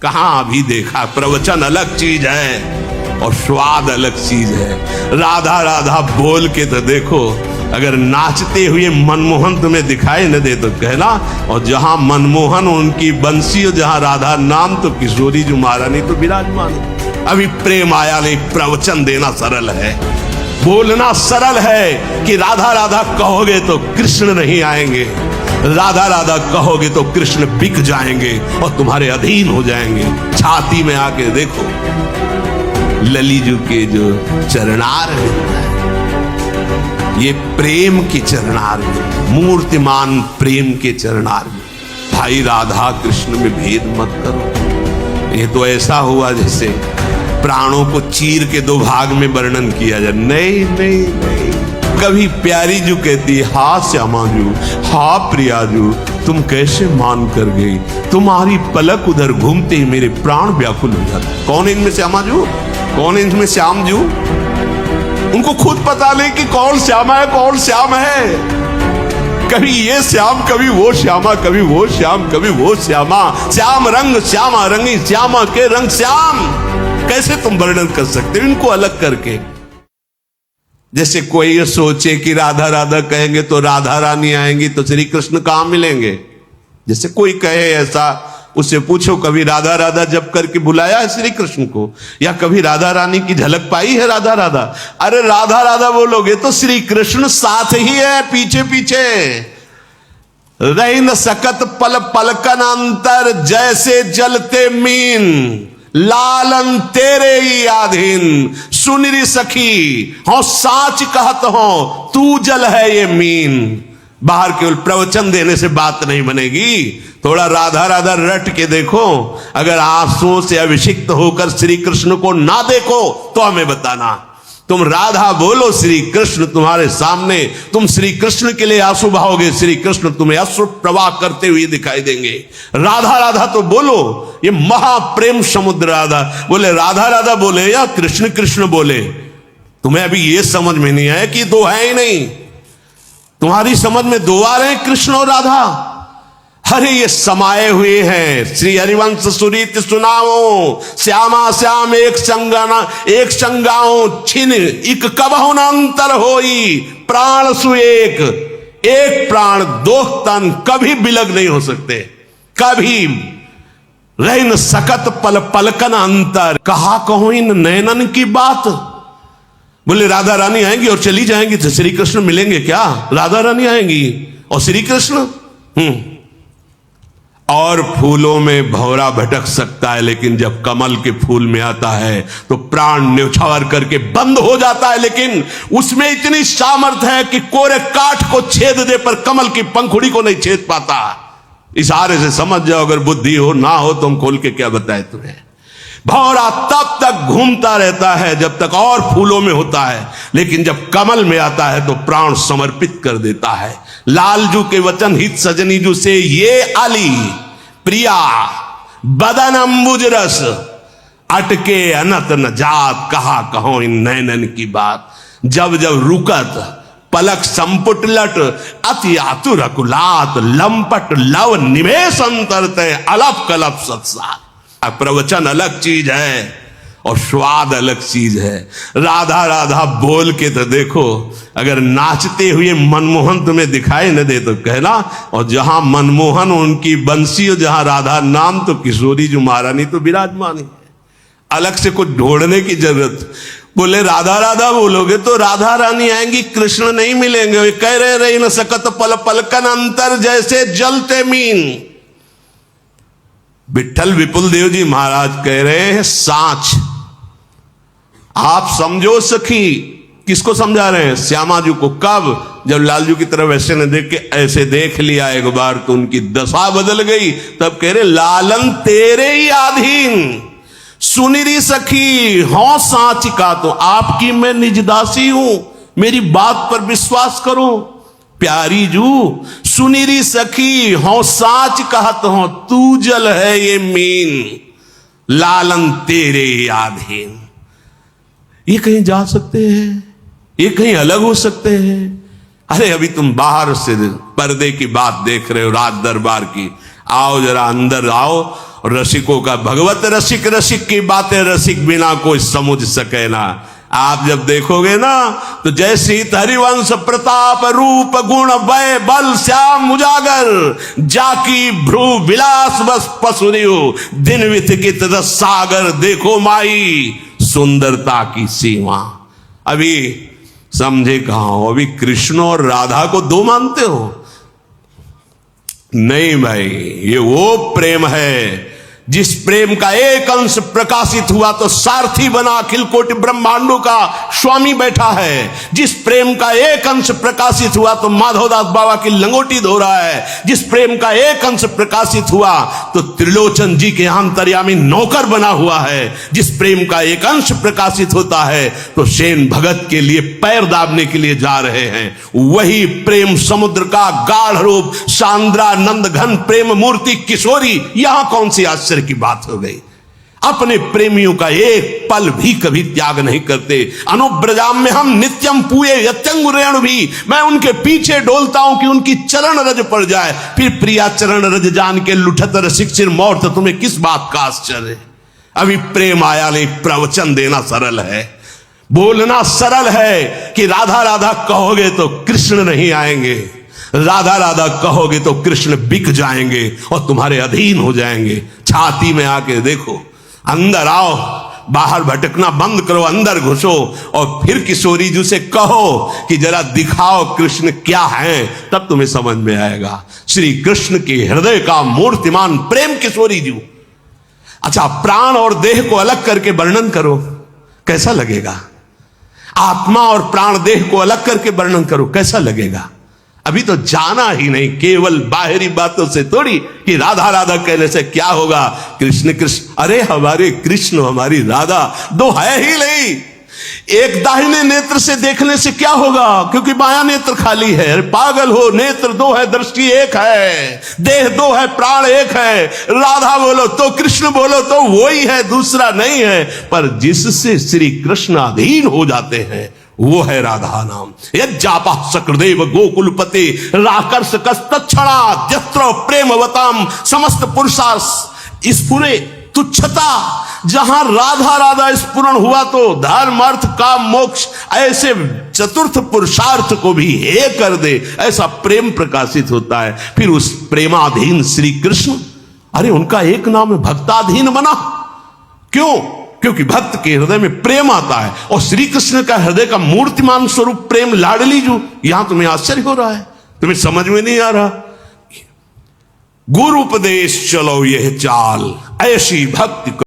कहां अभी देखा। प्रवचन अलग चीज है और स्वाद अलग चीज है। राधा राधा बोल के तो देखो, अगर नाचते हुए मनमोहन तुम्हें दिखाई न दे तो कहना। और जहां मनमोहन उनकी बंसी और जहां राधा नाम तो किशोरी जो महारानी तो विराजमान। अभी प्रेम आया नहीं। प्रवचन देना सरल है, बोलना सरल है कि राधा राधा कहोगे तो कृष्ण नहीं आएंगे, राधा राधा कहोगे तो कृष्ण बिक जाएंगे और तुम्हारे अधीन हो जाएंगे। छाती में आके देखो ललीजू के जो चरणार है, ये प्रेम के चरणार में, मूर्तिमान प्रेम के चरणार में। भाई राधा कृष्ण में भेद मत करो। ये तो ऐसा हुआ जैसे प्राणों को चीर के दो भाग में वर्णन किया जाए। नहीं नहीं नहीं। कभी प्यारी जू कहती, हा श्यामा जू, हा प्रिया जू, तुम कैसे मान कर गई। तुम्हारी पलक उधर घूमते ही मेरे प्राण व्याकुल हो जाते। कौन इनमें श्यामा जू, कौन इनमें श्याम जू? उनको खुद पता नहीं कि कौन श्यामा है कौन श्याम है। कभी ये श्याम, कभी वो श्यामा, कभी वो श्याम, कभी वो श्यामा। श्याम रंग श्यामा रंगी, श्यामा के रंग श्याम। कैसे तुम वर्णन कर सकते हो इनको अलग करके? जैसे कोई ये सोचे कि राधा राधा कहेंगे तो राधा रानी आएंगी तो श्री कृष्ण कहां मिलेंगे। जैसे कोई कहे ऐसा, उससे पूछो कभी राधा राधा जप करके बुलाया है श्री कृष्ण को, या कभी राधा रानी की झलक पाई है राधा राधा? अरे राधा राधा बोलोगे तो श्री कृष्ण साथ ही है, पीछे पीछे। रही न सकत पल पलकन अंतर, जैसे जलते मीन, लालन तेरे ही आधीन। सुनरी सखी हो साच कहत हो, तू जल है ये मीन। बाहर केवल प्रवचन देने से बात नहीं बनेगी, थोड़ा राधा राधा रट के देखो। अगर आंसुओं से अभिषिक्त होकर श्री कृष्ण को ना देखो तो हमें बताना। तुम राधा बोलो, श्री कृष्ण तुम्हारे सामने, तुम श्री कृष्ण के लिए आंसू बहाओगे, श्री कृष्ण तुम्हें अश्रु प्रवाह करते हुए दिखाई देंगे। राधा राधा तो बोलो, ये महाप्रेम समुद्र राधा बोले, राधा राधा बोले या कृष्ण कृष्ण बोले। तुम्हें अभी ये समझ में नहीं आया कि दो है ही नहीं। तुम्हारी समझ में दो आ रहे हैं, कृष्ण और राधा। अरे ये समाये हुए हैं। श्री हरिवंश सुरीत सुनाओ, श्यामा श्याम एक संगाना एक संगाओ, छिन इक कबहु न अंतर होई। प्राण सु एक प्राण दो तन, कभी बिलग नहीं हो सकते, कभी रह न सकत पल पलकन अंतर। कहा कहो इन नैनन की बात। बोले राधा रानी आएंगी और चली जाएंगी तो श्री कृष्ण मिलेंगे क्या? राधा रानी आएंगी और श्री कृष्ण। और फूलों में भौरा भटक सकता है, लेकिन जब कमल के फूल में आता है तो प्राण न्यौछावर करके बंद हो जाता है। लेकिन उसमें इतनी सामर्थ्य है कि कोरे काठ को छेद दे पर कमल की पंखुड़ी को नहीं छेद पाता। इशारे से समझ जाओ, अगर बुद्धि हो ना हो तो हम खोल के क्या बताए तुम्हें। भौरा तब तक घूमता रहता है जब तक और फूलों में होता है, लेकिन जब कमल में आता है तो प्राण समर्पित कर देता है। लालजू के वचन हित सजनी जू से ये आली प्रिया बदन अंबुज रस, अटके अनत न जात। कहा कहो इन नैनन की बात। जब जब रुकत पलक संपुट लट, अति आतुर अकुलात, लंपट लव निवेश अंतरते, अलप कलप सत्सार। प्रवचन अलग चीज है और स्वाद अलग चीज है। राधा राधा बोल के तो देखो, अगर नाचते हुए मनमोहन तुम्हें दिखाई न दे तो कहना। और जहां मनमोहन उनकी बंसी और जहां राधा नाम तो किशोरी जो महारानी तो विराजमान है। अलग से कुछ ढूंढने की जरूरत। बोले राधा राधा बोलोगे तो राधा रानी आएंगी, कृष्ण नहीं मिलेंगे। कह रहे न सकत पल पलकन अंतर, जैसे जलते मीन। विठल विपुल देव जी महाराज कह रहे हैं साच। आप समझो सखी, किसको समझा रहे हैं? श्यामा जी को। कब? जब लालजू की तरफ ऐसे ने देख के ऐसे देख लिया एक बार तो उनकी दशा बदल गई। तब कह रहे लालन तेरे ही आधीन। सुनिरी सखी हो साच का, तो आपकी मैं निजदासी हूं, मेरी बात पर विश्वास करो। प्यारी जू सुनिरी सखी हो साच कहत हो, तू जल है ये मीन, लालन तेरे आधीन। ये कहीं जा सकते हैं, ये कहीं अलग हो सकते हैं। अरे अभी तुम बाहर से पर्दे की बात देख रहे हो, राज दरबार की। आओ जरा अंदर आओ रसिकों का भगवत रसिक, रसिक की बातें रसिक बिना कोई समझ सके ना। आप जब देखोगे ना तो जैसी हरिवंश प्रताप रूप गुण वय बल श्याम उजागर, जाकी भ्रू विलास बस पसुरियो, दिन विथकित रस सागर, देखो माई सुंदरता की सीमा। अभी समझे कहां हो? अभी कृष्ण और राधा को दो मानते हो? नहीं भाई, ये वो प्रेम है जिस प्रेम का एक अंश प्रकाशित हुआ तो सारथी बना अखिल कोटि ब्रह्मांडों का स्वामी बैठा है। जिस प्रेम का एक अंश प्रकाशित हुआ तो माधवदास बाबा की लंगोटी धो रहा है। जिस प्रेम का एक अंश प्रकाशित हुआ तो त्रिलोचन जी के अंतर्यामी नौकर बना हुआ है। जिस प्रेम का एक अंश प्रकाशित होता है तो सेन भगत के लिए पैर दाबने के लिए जा रहे हैं। वही प्रेम समुद्र का गाढ़ रूप सांद्रानंद घन प्रेम मूर्ति किशोरी, यहां कौन सी आश्चर्य की बात हो गई। अपने प्रेमियों का एक पल भी कभी त्याग नहीं करते। अनुब्रजाम में हम नित्यम पूये यत्यंगुरेण भी, मैं उनके पीछे डोलता हूं कि उनकी चरण रज पड़ जाए। फिर प्रिया चरण रज जान के लुठत रसिक सिर मोर, तो तुम्हें किस बात का आश्चर्य? अभी प्रेम आया नहीं। प्रवचन देना सरल है, बोलना सरल है कि राधा राधा कहोगे तो कृष्ण नहीं आएंगे, राधा राधा कहोगे तो कृष्ण बिक जाएंगे और तुम्हारे अधीन हो जाएंगे। छाती में आके देखो, अंदर आओ, बाहर भटकना बंद करो, अंदर घुसो और फिर किशोरी जी से कहो कि जरा दिखाओ कृष्ण क्या है, तब तुम्हें समझ में आएगा। श्री कृष्ण के हृदय का मूर्तिमान प्रेम किशोरी जी। अच्छा, प्राण और देह को अलग करके वर्णन करो, कैसा लगेगा? आत्मा और प्राण देह को अलग करके वर्णन करो, कैसा लगेगा? अभी तो जाना ही नहीं, केवल बाहरी बातों से थोड़ी कि राधा राधा कहने से क्या होगा। कृष्ण कृष्ण, अरे हमारे कृष्ण हमारी राधा दो है ही नहीं। एक दाहिने नेत्र से देखने से क्या होगा, क्योंकि बायां नेत्र खाली है। पागल हो, नेत्र दो है, दृष्टि एक है, देह दो है, प्राण एक है। राधा बोलो तो कृष्ण बोलो तो वही है, दूसरा नहीं है। पर जिससे श्री कृष्ण अधीन हो जाते हैं वो है राधा नाम। यज्जापा सकृदेव गोकुलपते राकर्ष कस्तक्षणा जस्त्र प्रेमवताम समस्त पुरुषार्थ स्फुरे तुच्छता। जहां राधा राधा स्फुरण हुआ तो धर्म अर्थ काम मोक्ष ऐसे चतुर्थ पुरुषार्थ को भी हे कर दे, ऐसा प्रेम प्रकाशित होता है। फिर उस प्रेमाधीन श्री कृष्ण, अरे उनका एक नाम है भक्ताधीन बना। क्यों? क्योंकि भक्त के हृदय में प्रेम आता है और श्री कृष्ण का हृदय का मूर्तिमान स्वरूप प्रेम लाडली जो, यहां तुम्हें आश्चर्य हो रहा है, तुम्हें समझ में नहीं आ रहा। गुरु उपदेश चलो यह चाल, ऐसी भक्ति